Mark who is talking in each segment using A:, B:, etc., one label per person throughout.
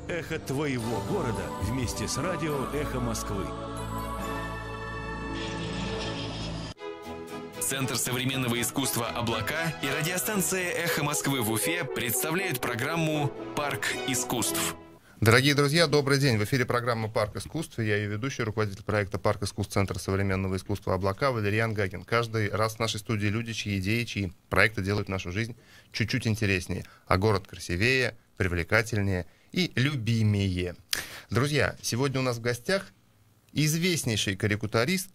A: Эхо твоего города вместе с радио «Эхо Москвы».
B: Центр современного искусства «Облака» и радиостанция «Эхо Москвы» в Уфе представляют программу «Парк искусств».
C: Дорогие друзья, добрый день. В эфире программа «Парк искусств». Я ее ведущий, руководитель проекта «Парк искусств» Центра современного искусства «Облака» Валерьян Гагин. Каждый раз в нашей студии люди, чьи идеи, чьи проекты делают нашу жизнь чуть-чуть интереснее, а город красивее, привлекательнее и любимее. Друзья, сегодня у нас в гостях известнейший карикатурист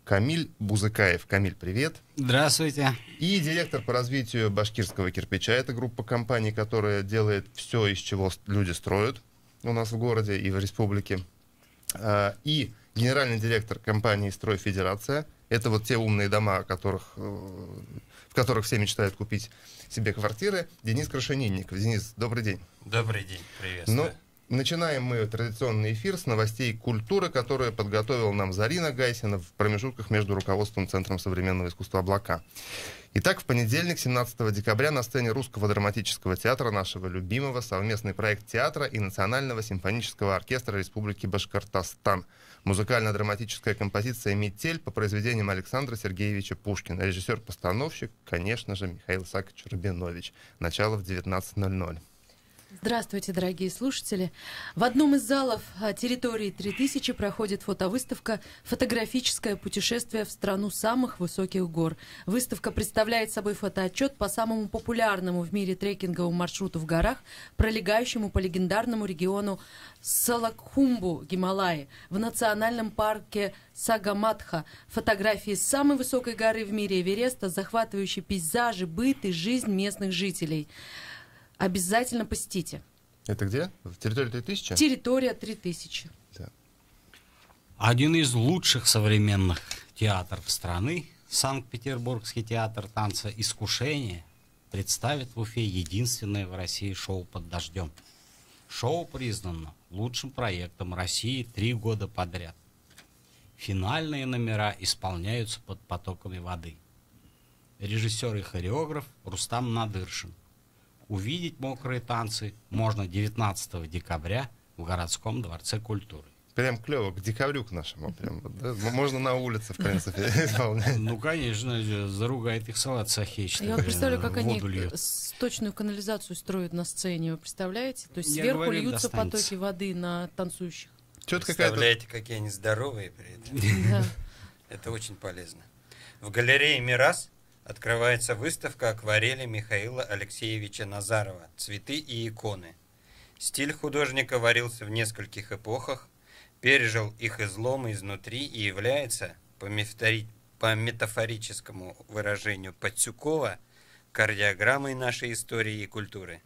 C: Камиль Бузыкаев. Камиль, привет.
D: Здравствуйте. И
C: директор по развитию башкирского кирпича. Это группа компаний, которая делает все, из чего люди строят у нас в городе и в республике. И генеральный директор компании «Стройфедерация». Это вот те умные дома, в которых все мечтают купить себе квартиры. Денис Крашенинников. Денис, добрый день.
E: Добрый день, приветствую.
C: Начинаем мы традиционный эфир с новостей культуры, которые подготовила нам Зарина Гайсина в промежутках между руководством Центром современного искусства «Облака». Итак, в понедельник, 17 декабря, на сцене Русского драматического театра, нашего любимого, совместный проект театра и Национального симфонического оркестра Республики Башкортостан. Музыкально-драматическая композиция «Метель» по произведениям Александра Сергеевича Пушкина. Режиссер-постановщик, конечно же, Михаил Исаакович Рабинович. Начало в 19:00.
F: Здравствуйте, дорогие слушатели. В одном из залов территории 3000 проходит фотовыставка «Фотографическое путешествие в страну самых высоких гор». Выставка представляет собой фотоотчет по самому популярному в мире трекинговому маршруту в горах, пролегающему по легендарному региону Салакхумбу, Гималаи, в национальном парке Сагаматха. Фотографии с самой высокой горы в мире Эвереста, захватывающие пейзажи, быт и жизнь местных жителей. Обязательно посетите.
C: Это где? В территории 3000?
F: Территория 3000.
C: Да.
D: Один из лучших современных театров страны, Санкт-Петербургский театр танца «Искушение», представит в Уфе единственное в России шоу «Под дождем». Шоу признано лучшим проектом России 3 года подряд. Финальные номера исполняются под потоками воды. Режиссер и хореограф Рустам Надыршин. Увидеть мокрые танцы можно 19 декабря в городском дворце культуры.
C: Прям клево, к декабрю к нашему. Прям, да? Можно на улице, в принципе, исполнять.
D: Ну, конечно, заругает их салат Сахич.
F: Я вот представляю, как они сточную канализацию строят на сцене. Вы представляете? То есть сверху льются потоки воды на танцующих.
E: Представляете, какие они здоровые при этом. Это очень полезно. В галерее «Мирас» открывается выставка акварели Михаила Алексеевича Назарова «Цветы и иконы». Стиль художника варился в нескольких эпохах, пережил их изломы изнутри и является, по метафорическому выражению Пацюкова, кардиограммой нашей истории и культуры.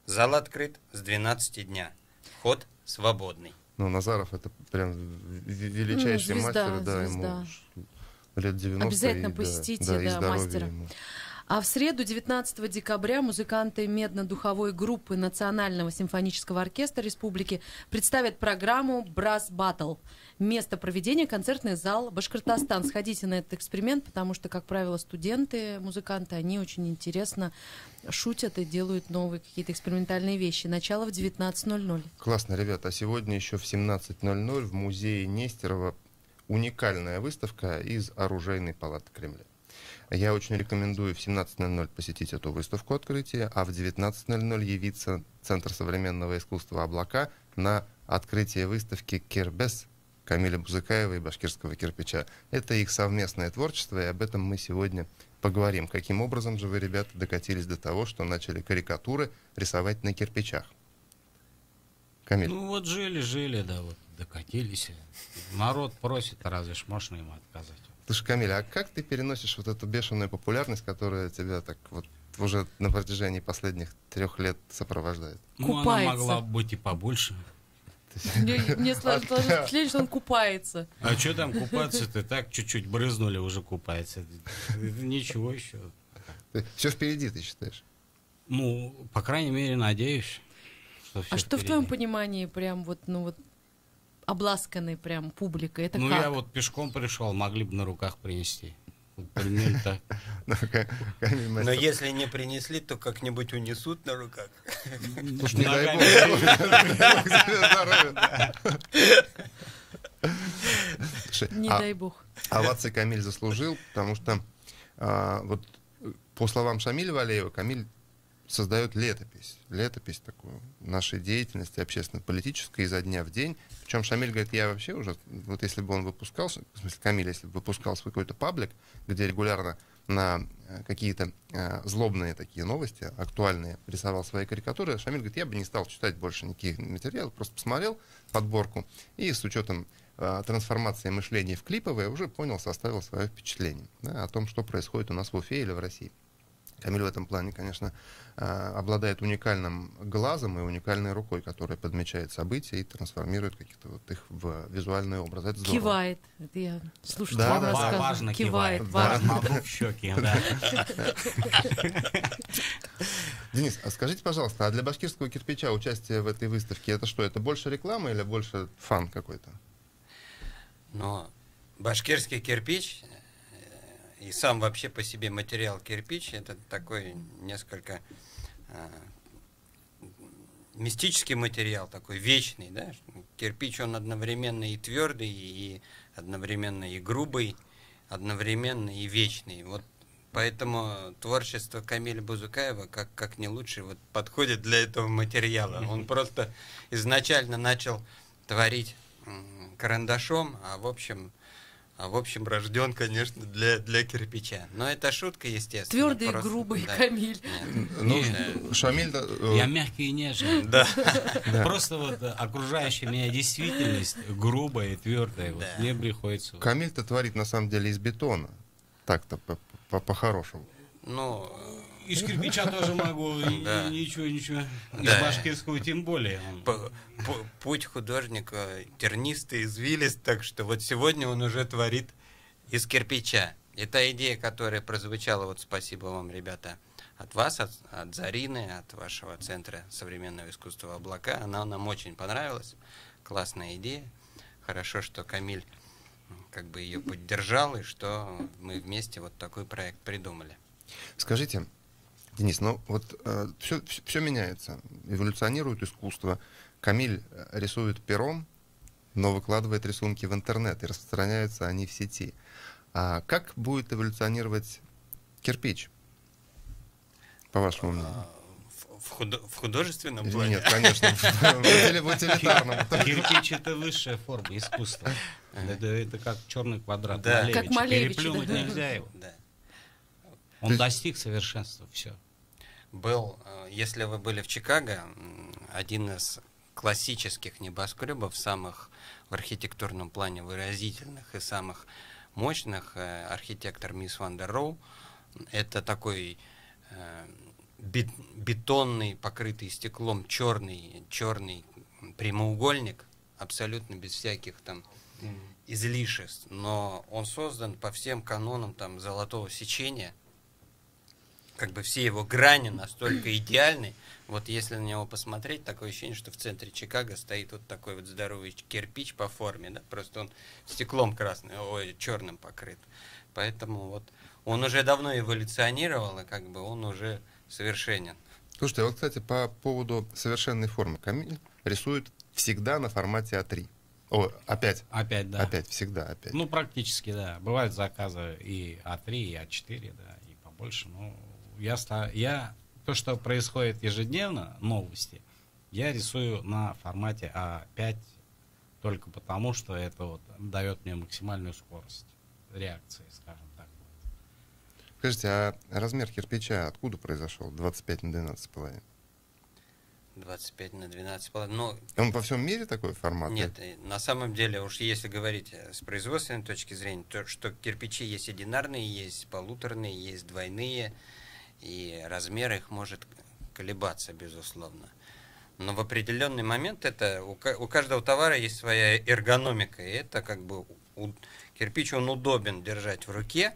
E: Зал открыт с 12 дня. Вход свободный.
C: Ну, Назаров — это прям величайший мастер, да, ему лет 90.
F: Обязательно посетите, мастера. Ему. А в среду, 19 декабря, музыканты медно-духовой группы Национального симфонического оркестра Республики представят программу «Brass Battle». Место проведения — концертный зал Башкортостан. Сходите на этот эксперимент, потому что, как правило, студенты, музыканты, они очень интересно шутят и делают новые какие-то экспериментальные вещи. Начало в 19:00.
C: Классно, ребята. А сегодня еще в 17:00 в музее Нестерова уникальная выставка из оружейной палаты Кремля. Я очень рекомендую в 17:00 посетить эту выставку открытия, а в 19:00 явиться в Центр современного искусства «Облака» на открытие выставки «Кербес» Камиля Бузыкаева и башкирского кирпича. Это их совместное творчество, и об этом мы сегодня поговорим. Каким образом же вы, ребята, докатились до того, что начали карикатуры рисовать на кирпичах? Камиль.
D: Ну вот жили, да, вот докатились. Народ просит, разве ж можно ему отказать?
C: Слушай, Камиль, а как ты переносишь вот эту бешеную популярность, которая тебя так вот уже на протяжении последних 3 лет сопровождает?
D: Ну, она могла быть и побольше.
F: Мне сложилось впечатление, что он купается.
D: А что там купаться-то? Так чуть-чуть брызнули, уже купается. Ничего еще.
C: Все впереди, ты считаешь?
D: Ну, по крайней мере, надеюсь, что все
F: А что в твоем понимании прям вот, ну вот, обласканной прям публикой? Это
D: ну,
F: как?
D: Я вот пешком пришел, могли бы на руках принести. Тут Камиль-то.
C: Камиль
E: Но
C: мастер.
E: если не принесли, то как-нибудь унесут на руках.
C: Слушай, не дай бог. Слушай,
F: Не дай бог.
C: овации Камиль заслужил, потому что вот по словам Шамиля Валеева, Камиль создает летопись такую нашей деятельности общественно-политической изо дня в день. Причем Шамиль говорит, я вообще уже, вот если бы он выпускал, в смысле Камиль, если бы выпускал свой какой-то паблик, где регулярно на какие-то злобные такие новости, актуальные, рисовал свои карикатуры, Шамиль говорит, я бы не стал читать больше никаких материалов, просто посмотрел подборку и с учетом трансформации мышления в клиповое уже понял, составил свое впечатление, да, о том, что происходит у нас в Уфе или в России. Камиль в этом плане, конечно, обладает уникальным глазом и уникальной рукой, которая подмечает события и трансформирует каких-то вот их в визуальный образ. Это здорово.
F: Кивает. Это я слушаю,
C: Да,
F: вам
C: да,
F: рассказываю.
D: Важно кивает.
F: Важно.
D: Важно в щеки, да.
C: Денис, а скажите, пожалуйста, а для башкирского кирпича участие в этой выставке это что? Это больше реклама или больше фан какой-то?
E: Но башкирский кирпич и сам вообще по себе материал кирпич, это такой несколько мистический материал, такой вечный, да? Кирпич, он одновременно и твердый, и одновременно и грубый, одновременно и вечный. Вот поэтому творчество Камиля Бузукаева как не лучше вот подходит для этого материала. Он просто изначально начал творить карандашом, а в общем рожден, конечно, для кирпича. Но это шутка, естественно.
F: Твердый и
E: просто,
F: грубый
E: да.
F: Камиль.
C: Ну, Шамиль...
D: Я мягкий и нежный.
E: Да.
D: Просто вот окружающая меня действительность грубая и твердая. Вот
E: Да.
D: мне приходится...
C: Камиль-то творит на самом деле из бетона. Так-то по-хорошему.
E: Ну,
D: Из кирпича тоже могу.
E: Да.
D: Ничего. Из
E: Да.
D: башкирского тем более.
E: путь художника тернистый, извилист, так что вот сегодня он уже творит из кирпича. И та идея, которая прозвучала, вот спасибо вам, ребята, от вас, от Зарины, от вашего Центра современного искусства «Облака», она нам очень понравилась. Классная идея. Хорошо, что Камиль как бы ее поддержал, и что мы вместе вот такой проект придумали.
C: Скажите, Денис, ну вот все меняется, эволюционирует искусство. Камиль рисует пером, но выкладывает рисунки в интернет, и распространяются они в сети. А как будет эволюционировать кирпич, по вашему мнению?
E: В художественном плане?
C: Нет, конечно, в утилитарном.
D: Кирпич — это высшая форма искусства. Это как черный квадрат
E: Да.
D: Малевича.
F: Как Малевич,
D: Переплюнуть
F: да.
D: нельзя его.
E: Да.
D: Он достиг совершенства, все.
E: Был, если вы были в Чикаго, один из классических небоскребов, самых в архитектурном плане выразительных и самых мощных, архитектор мисс Ван дер Роу. Это такой бетонный, покрытый стеклом черный прямоугольник, абсолютно без всяких там излишеств, но он создан по всем канонам там золотого сечения. Как бы все его грани настолько идеальны. Вот если на него посмотреть, такое ощущение, что в центре Чикаго стоит вот такой вот здоровый кирпич по форме, да, просто он стеклом красным, черным покрыт. Поэтому вот он уже давно эволюционировал, и как бы он уже совершенен.
C: Слушайте, вот, кстати, по поводу совершенной формы. Камиль рисует всегда на формате А3. О, опять.
D: Опять, да.
C: Опять, всегда, опять.
D: Ну, практически, да. Бывают заказы и А3, и А4, да, и побольше. Но то, что происходит ежедневно, новости, я рисую на формате А5 только потому, что это вот дает мне максимальную скорость реакции, скажем так.
C: Скажите, а размер кирпича откуда произошел? 25 на 12,5?
E: 25 на 12,5. Ну,
C: Он по всем мире такой формат?
E: нет, на самом деле, уж если говорить с производственной точки зрения, то что кирпичи есть одинарные, есть полуторные, есть двойные, и размер их может колебаться, безусловно. Но в определенный момент это у каждого товара есть своя эргономика, и это как бы кирпич, он удобен держать в руке,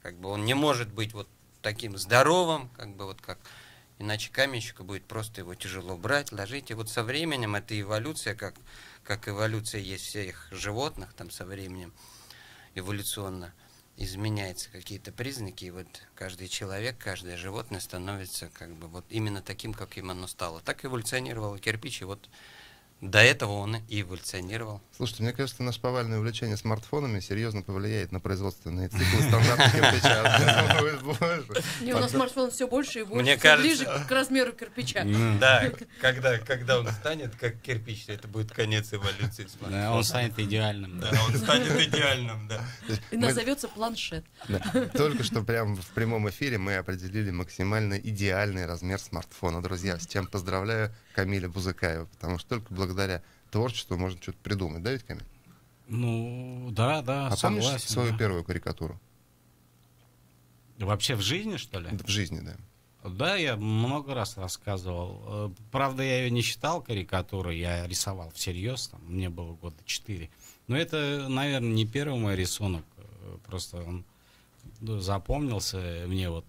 E: как бы он не может быть вот таким здоровым, как бы вот как, иначе каменщику будет просто его тяжело брать, ложить. И вот со временем это эволюция, как эволюция есть всех животных, там со временем эволюционно. изменяются какие-то признаки, и вот каждый человек, каждое животное становится как бы вот именно таким, как им оно стало. Так эволюционировал кирпич, и вот до этого он и эволюционировал.
C: Слушайте, мне кажется, наше повальное увлечение смартфонами серьезно повлияет на производственные циклы стандартных кирпича.
F: Не, у нас смартфон все больше и больше,
E: Мне
F: всё
E: кажется-
F: ближе к размеру кирпича.
E: Да, когда он станет как кирпич, это будет конец эволюции смартфона.
D: Да, он станет идеальным.
E: Да, он станет идеальным, да.
F: И назовется планшет.
C: Только что прямо в прямом эфире мы определили максимально идеальный размер смартфона, друзья. С чем поздравляю Камиля Бузыкаева, потому что только благодаря творчеству можно что-то придумать, да ведь, Камиль?
D: Ну, да,
C: А помнишь
D: согласен.
C: свою
D: да.
C: первую карикатуру?
D: Вообще в жизни, что ли?
C: В жизни, да.
D: Да, я много раз рассказывал. Правда, я ее не считал карикатурой, я рисовал всерьез, там, мне было года 4. Но это, наверное, не первый мой рисунок, просто он запомнился мне вот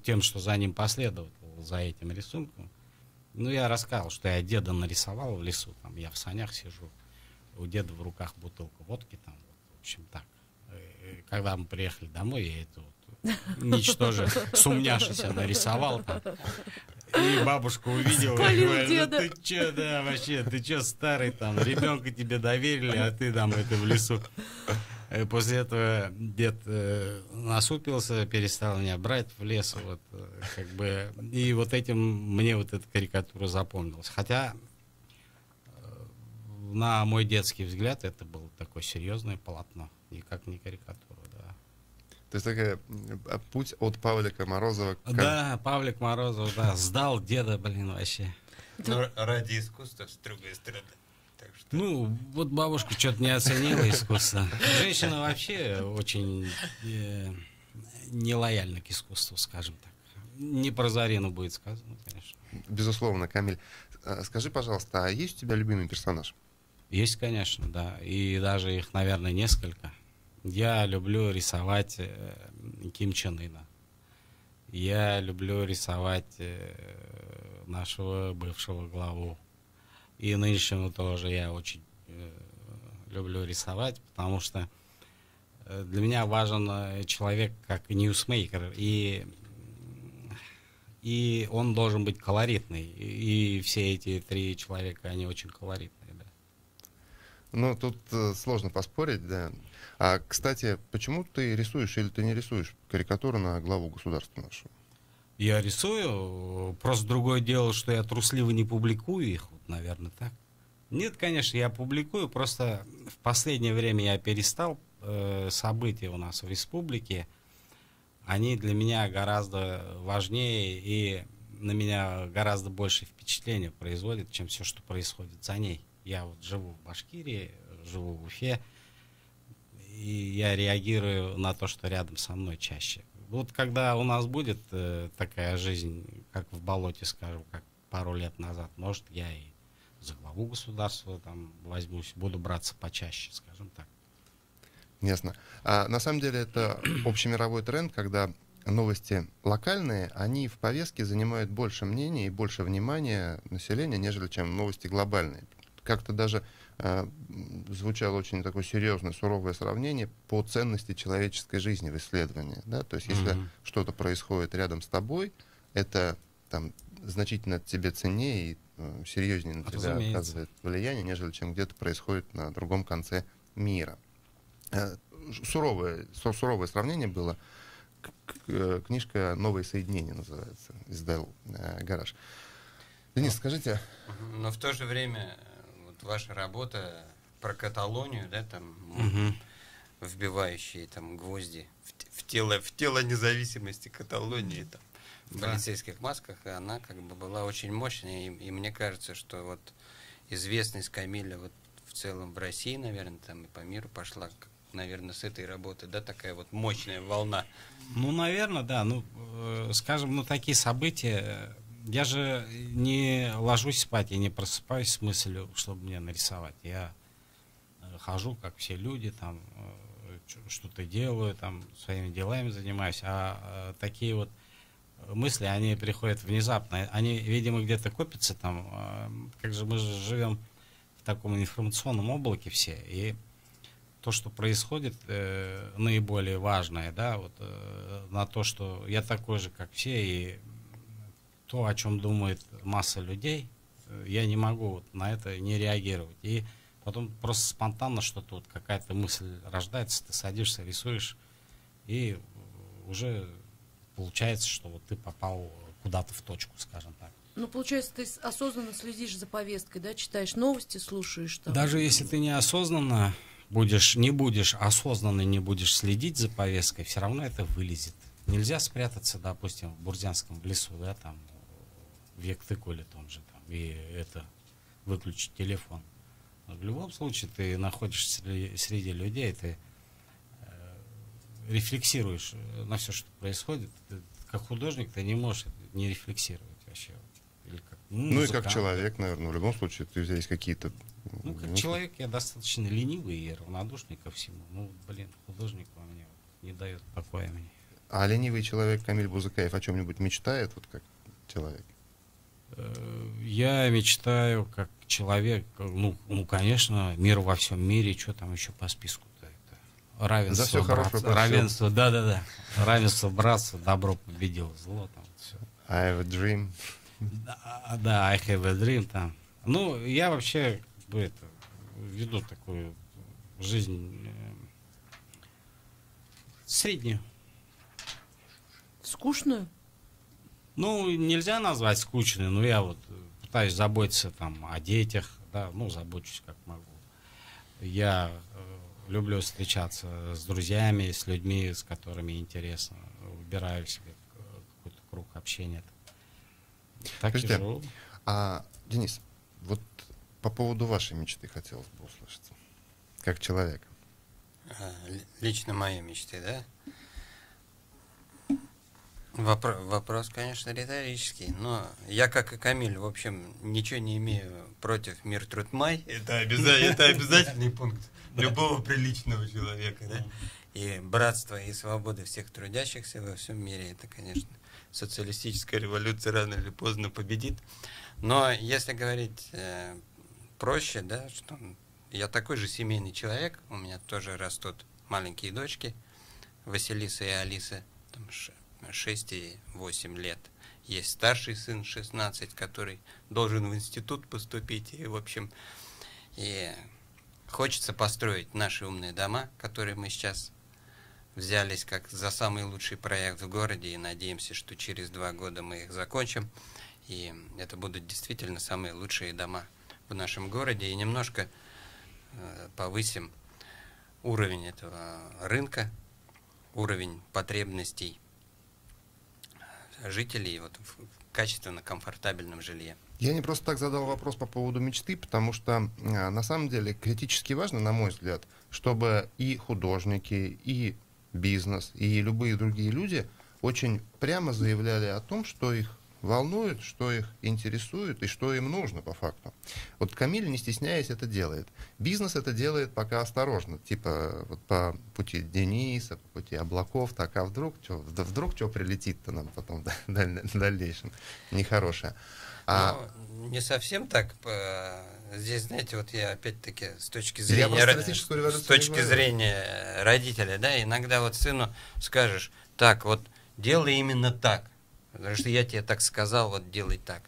D: тем, что за ним последовал, за этим рисунком. Ну, я рассказывал, что я деда нарисовал в лесу, там, я в санях сижу, у деда в руках бутылка водки, там, в общем, так. Когда мы приехали домой, я это вот, ничтоже сумняшися нарисовал там. И бабушка увидела,
F: Спалил
D: говорит:
F: деда.
D: ну ты чё, да, вообще, ты чё старый там, ребенка тебе доверили, а ты там это в лесу. И после этого дед насупился, перестал меня брать в лес, вот, как бы, и вот этим мне вот эта карикатура запомнилась. Хотя, на мой детский взгляд, это было такое серьезное полотно, никак не карикатура, да.
C: То есть такая путь от Павлика Морозова к...
D: Да, Павлик Морозов, да, сдал деда, блин, вообще.
E: Но ради искусства, с другой стороны. Так что...
D: Ну, вот бабушка что-то не оценила искусство. Женщина вообще очень нелояльна к искусству, скажем так. Не про Зарину будет сказано, конечно.
C: Безусловно, Камиль. Скажи, пожалуйста, а есть у тебя любимый персонаж?
D: Есть, конечно, да. И даже их, наверное, несколько. Я люблю рисовать Ким Чен Ына. Я люблю рисовать нашего бывшего главу. И нынешнего тоже я очень люблю рисовать, потому что для меня важен человек как ньюсмейкер, и он должен быть колоритный. И все эти 3 человека, они очень колоритные, да.
C: Ну, тут сложно поспорить, да. А, кстати, почему ты рисуешь или ты не рисуешь карикатуру на главу государства нашего?
D: Я рисую, просто другое дело, что я трусливо не публикую их, вот, наверное, так. Нет, конечно, я публикую, просто в последнее время я перестал. События у нас в республике, они для меня гораздо важнее и на меня гораздо больше впечатления производят, чем все, что происходит за ней. Я вот живу в Башкирии, живу в Уфе, и я реагирую на то, что рядом со мной чаще. Вот когда у нас будет такая жизнь, как в болоте, скажем, как пару лет назад, может, я и за главу государства там возьмусь, буду браться почаще, скажем так.
C: Ясно. А, на самом деле это общемировой тренд, когда новости локальные, они в повестке занимают больше мнения и больше внимания населения, нежели чем новости глобальные. Как-то даже звучало очень такое серьезное, суровое сравнение по ценности человеческой жизни в исследовании. Да? То есть если что-то происходит рядом с тобой, это там значительно тебе ценнее и серьезнее на тебя оказывает влияние, нежели чем где-то происходит на другом конце мира. Суровое сравнение было. Книжка «Новые соединения» называется, издал Гараж. Денис, скажите...
E: Но в то же время вот ваша работа про Каталонию, да, там, вбивающие там гвозди в тело независимости Каталонии, там, в полицейских масках, она как бы была очень мощная, и мне кажется, что вот известность Камиля вот в целом в России, наверное, там и по миру пошла, наверное, с этой работы, да, такая вот мощная волна.
D: Ну, наверное, да. Ну, скажем, ну, такие события. Я же не ложусь спать и не просыпаюсь с мыслью, чтобы мне нарисовать. Я хожу, как все люди, там, что-то делаю, там, своими делами занимаюсь. А такие вот мысли, они приходят внезапно. Они, видимо, где-то копятся там. Как же мы же живем в таком информационном облаке все. И то, что происходит, наиболее важное, да, вот на то, что я такой же, как все, и то, о чем думает масса людей, я не могу вот на это не реагировать. И потом просто спонтанно что-то, вот какая-то мысль рождается, ты садишься, рисуешь, и уже получается, что вот ты попал куда-то в точку, скажем так.
F: Ну, получается, ты осознанно следишь за повесткой, да, читаешь новости, слушаешь там.
D: Даже если ты неосознанно не будешь осознанно не будешь следить за повесткой, все равно это вылезет. Нельзя спрятаться, допустим, в Бурзянском лесу, да, там, в Яктыкуле том же, там, и это, выключить телефон. Но в любом случае ты находишься среди людей, ты рефлексируешь на все, что происходит. Ты, как художник, ты не можешь не рефлексировать вообще. Или как,
C: ну и как человек, наверное, в любом случае, ты здесь какие-то...
D: Ну, как человек я достаточно ленивый и равнодушный ко всему. Ну, блин, художник во мне не дает покоя мне.
C: А ленивый человек Камиль Бузыкаев о чем-нибудь мечтает, вот как человек?
D: Я мечтаю как человек, ну, конечно, мир во всем мире, что там еще по списку-то? Это равенство,
C: за все хорошее,
D: равенство, да. Равенство, братство, добро победило зло, там все.
C: I have a dream.
D: Да, I have a dream там. Ну, я вообще веду такую жизнь среднюю.
F: Скучную?
D: Ну, нельзя назвать скучной, но я вот пытаюсь заботиться там о детях, да, ну, забочусь как могу. Я люблю встречаться с друзьями, с людьми, с которыми интересно. Выбираю себе какой-то круг общения. Так и живу.
C: А, Денис, вот по поводу вашей мечты хотелось бы услышать, как человека.
E: Лично моей мечты, да? Вопрос, конечно, риторический, но я, как и Камиль, в общем, ничего не имею против мир, труд, май. Это обязательный пункт любого приличного человека, да? И братство, и свобода всех трудящихся во всем мире, это, конечно, социалистическая революция рано или поздно победит. Но если говорить проще, да, что я такой же семейный человек, у меня тоже растут маленькие дочки, Василиса и Алиса, там 6 и 8 лет. Есть старший сын 16, который должен в институт поступить. И, в общем, и хочется построить наши умные дома, которые мы сейчас взялись как за самый лучший проект в городе. И надеемся, что через 2 года мы их закончим. И это будут действительно самые лучшие дома в нашем городе. И немножко повысим уровень этого рынка, уровень потребностей жителей вот в качественно комфортабельном жилье.
C: Я не просто так задал вопрос по поводу мечты, потому что на самом деле критически важно, на мой взгляд, чтобы и художники, и бизнес, и любые другие люди очень прямо заявляли о том, что их волнует, что их интересует и что им нужно по факту. Вот Камиль, не стесняясь, это делает. Бизнес это делает пока осторожно, типа вот по пути Дениса, по пути Облаков, так, а вдруг что прилетит-то нам потом в дальнейшем нехорошее.
E: Не совсем так. Здесь, знаете, вот я опять-таки с точки зрения родителя, да, иногда вот сыну скажешь, так, вот делай именно так. Потому что я тебе так сказал, вот делай так.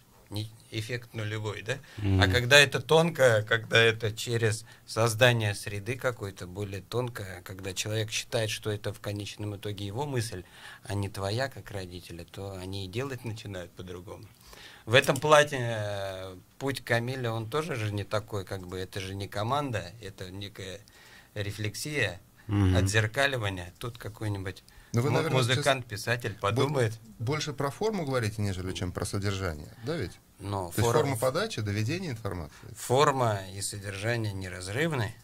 E: Эффект нулевой, да? А когда это тонко, когда это через создание среды какой-то более тонкое, когда человек считает, что это в конечном итоге его мысль, а не твоя как родителя, то они и делать начинают по-другому. В этом плане путь Камиля, он тоже же не такой, как бы, это же не команда, это некая рефлексия, отзеркаливание. Тут какой-нибудь музыкант, писатель подумает.
C: Больше про форму говорите, нежели чем про содержание, да ведь?
E: Но
C: то есть форма подачи, доведения информации.
E: Форма и содержание неразрывны.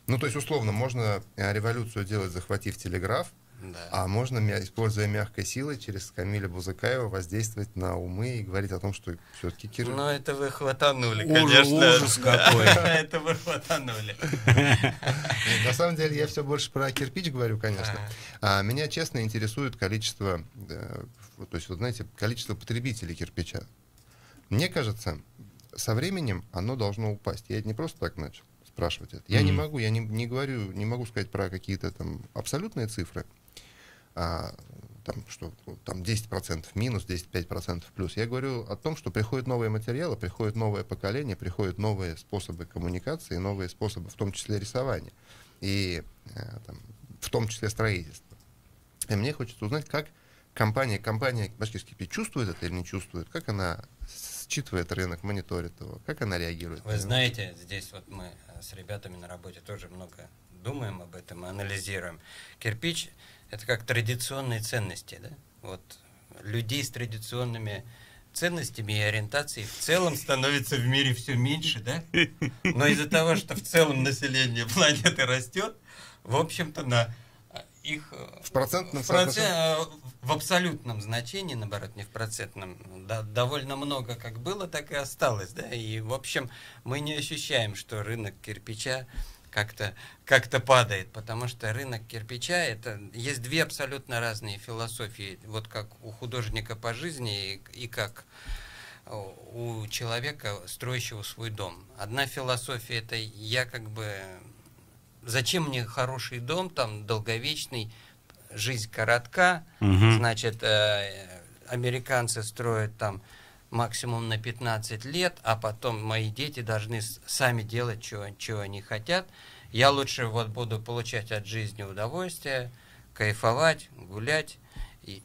C: Ну, то есть, условно, можно революцию делать, захватив телеграф,
E: да.
C: А можно, используя мягкой силой, через Камиля Бузыкаева воздействовать на умы и говорить о том, что все-таки Кирилл...
E: Ну, это вы хватанули, конечно.
D: Ужас какой.
E: Это вы хватанули.
C: На самом деле, я все больше про кирпич говорю, конечно. Меня, честно, интересует количество, то есть, вот знаете, количество потребителей кирпича. Мне кажется, со временем оно должно упасть. Я это не просто так начал. спрашивать это. Я не могу, я не говорю, не могу сказать про какие-то там абсолютные цифры, там, что там 10% минус, 10-5% плюс. Я говорю о том, что приходят новые материалы, приходит новое поколение, приходят новые способы коммуникации, новые способы, в том числе рисования, и там, в том числе строительства. И мне хочется узнать, как компания «Башкирский кирпич» чувствует это или не чувствует, как она считывает рынок, мониторит его, как она реагирует.
E: Вы знаете, здесь вот мы с ребятами на работе тоже много думаем об этом, анализируем. Кирпич — это как традиционные ценности, да? Вот людей с традиционными ценностями и ориентацией в целом становится в мире все меньше, да? Но из-за того, что в целом население планеты растет, в общем-то, на их
C: в процентном
E: в абсолютном значении, наоборот, не в процентном, да, довольно много как было, так и осталось, да, и, в общем, мы не ощущаем, что рынок кирпича как-то падает, потому что рынок кирпича, это есть две абсолютно разные философии, вот как у художника по жизни и как у человека, строящего свой дом. Одна философия — это я как бы... Зачем мне хороший дом, там, долговечный, жизнь коротка, значит, американцы строят там максимум на 15 лет, а потом мои дети должны сами делать, чего они хотят. Я лучше вот буду получать от жизни удовольствие, кайфовать, гулять,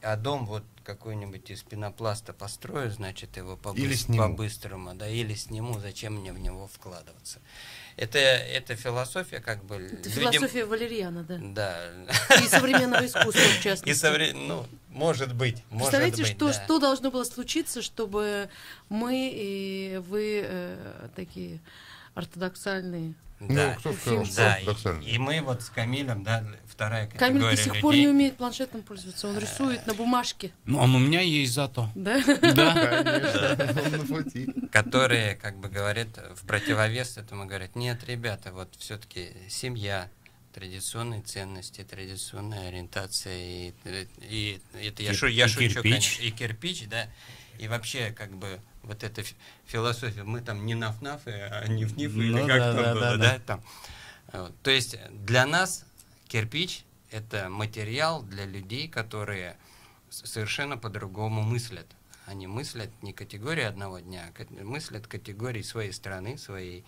E: а дом вот какой-нибудь из пенопласта построю, значит, его по-быстрому, да, или сниму, зачем мне в него вкладываться. Это философия, как бы...
F: Это философия Валерьяна, да?
E: Да.
F: И современного искусства, в частности.
E: Ну, может быть.
F: Представляете, что должно было случиться, чтобы мы и вы такие ортодоксальные...
E: Да,
C: кто сказал, что
E: да,
C: ортодоксальные?
E: и мы вот с Камилем, да, вторая категория
F: Камиль до сих пор не умеет планшетом пользоваться, он рисует на бумажке.
D: Ну, он у меня есть зато.
F: Да?
D: Да.
C: Конечно, он на пути.
E: которые, как бы говорят, в противовес этому говорят: нет, ребята, вот все-таки семья, традиционные ценности, традиционная ориентация, и это я шучу, конечно, и кирпич, да, и вообще, как бы, вот эта философия, мы там не наф-нафы, а ниф-нифы, или как там было, да, там. Вот. То есть для нас кирпич — это материал для людей, которые совершенно по-другому мыслят. Они мыслят не категории одного дня, а мыслят категории своей страны, своей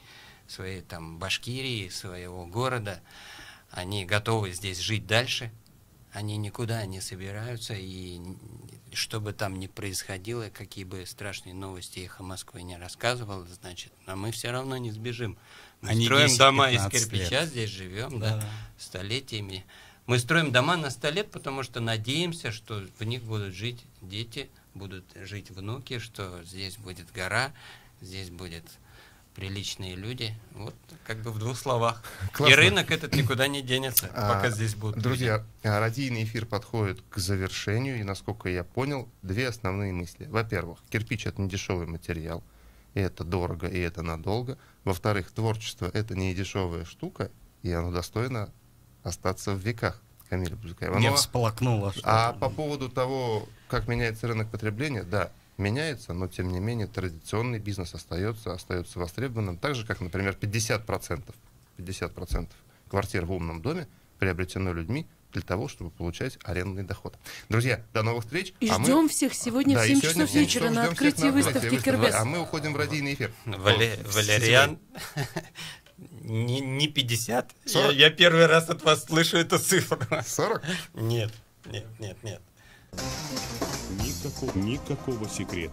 E: там Башкирии, своего города. Они готовы здесь жить дальше, они никуда не собираются, и что бы там ни происходило, какие бы страшные новости «Эхо Москвы» не рассказывало, значит, а мы все равно не сбежим. Мы строим дома из кирпича, здесь живем, да, столетиями. Мы строим дома на 100 лет, потому что надеемся, что в них будут жить дети, будут жить внуки, что здесь будет гора, здесь будут приличные люди. Вот как бы в двух словах.
C: Классно.
E: И рынок этот никуда не денется, пока здесь будут
C: Друзья,
E: люди.
C: радийный эфир подходит к завершению, и, насколько я понял, две основные мысли. Во-первых, кирпич — это не дешевый материал, и это дорого, и это надолго. Во-вторых, творчество — это не дешевая штука, и оно достойно остаться в веках. Камиль Бузыкаев.
D: Не всплакнуло.
C: А по поводу того, как меняется рынок потребления, да, меняется, но тем не менее традиционный бизнес остается востребованным, так же, как, например, 50% квартир в умном доме приобретено людьми для того, чтобы получать арендный доход. Друзья, до новых встреч.
F: И ждем всех сегодня в 7 часов вечера на открытии выставки «Кербес».
C: А мы уходим в радийный эфир.
E: Валериан, не 50.
C: 40?
E: Я первый раз от вас слышу эту цифру.
C: 40?
E: Нет.
A: Никакого секрета.